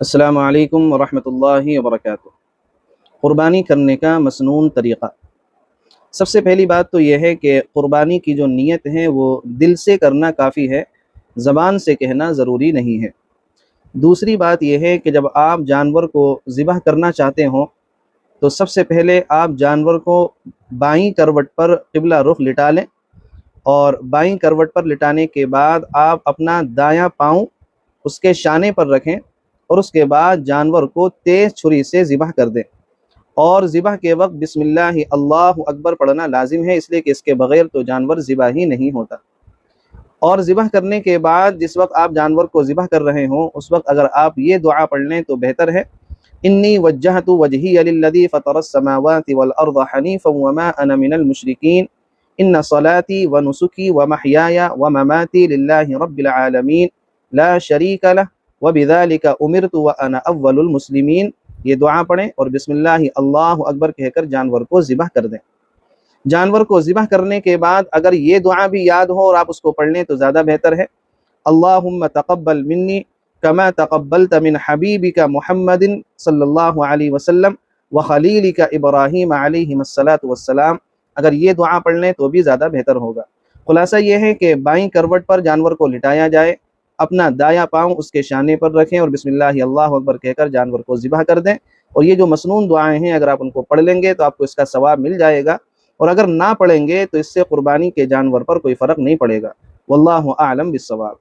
السلام علیکم ورحمۃ اللہ وبرکاتہ۔ قربانی کرنے کا مسنون طریقہ۔ سب سے پہلی بات تو یہ ہے کہ قربانی کی جو نیت ہے وہ دل سے کرنا کافی ہے، زبان سے کہنا ضروری نہیں ہے۔ دوسری بات یہ ہے کہ جب آپ جانور کو ذبح کرنا چاہتے ہوں تو سب سے پہلے آپ جانور کو بائیں کروٹ پر قبلہ رخ لٹا لیں، اور بائیں کروٹ پر لٹانے کے بعد آپ اپنا دایاں پاؤں اس کے شانے پر رکھیں، اور اس کے بعد جانور کو تیز چھری سے ذبح کر دیں۔ اور ذبح کے وقت بسم اللہ اللہ اکبر پڑھنا لازم ہے، اس لیے کہ اس کے بغیر تو جانور ذبح ہی نہیں ہوتا۔ اور ذبح کرنے کے بعد جس وقت آپ جانور کو ذبح کر رہے ہوں اس وقت اگر آپ یہ دعا پڑھ لیں تو بہتر ہے۔ انی وجہت وجہی للذی فطر السماوات والارض حنیفا وما انا من المشرکین ان صلاتی ونسکی ومحیای ومماتی للہ رب العالمین لا شریک لہ وبذالک امرت وانا اول المسلمین۔ یہ دعا پڑھیں اور بسم اللہ اللہ اکبر کہہ کر جانور کو ذبح کر دیں۔ جانور کو ذبح کرنے کے بعد اگر یہ دعا بھی یاد ہو اور آپ اس کو پڑھ لیں تو زیادہ بہتر ہے۔ اللہم تقبل منی کما تقبلت من حبیبک محمد صلی اللہ علیہ وسلم وخلیلک ابراہیم علیہ الصلاۃ والسلام۔ اگر یہ دعا پڑھ لیں تو بھی زیادہ بہتر ہوگا۔ خلاصہ یہ ہے کہ بائیں کروٹ پر جانور کو لٹایا جائے، اپنا دایاں پاؤں اس کے شانے پر رکھیں اور بسم اللہ اللہ اکبر کہہ کر جانور کو ذبح کر دیں۔ اور یہ جو مسنون دعائیں ہیں اگر آپ ان کو پڑھ لیں گے تو آپ کو اس کا ثواب مل جائے گا، اور اگر نہ پڑھیں گے تو اس سے قربانی کے جانور پر کوئی فرق نہیں پڑے گا۔ واللہ اعلم بالصواب۔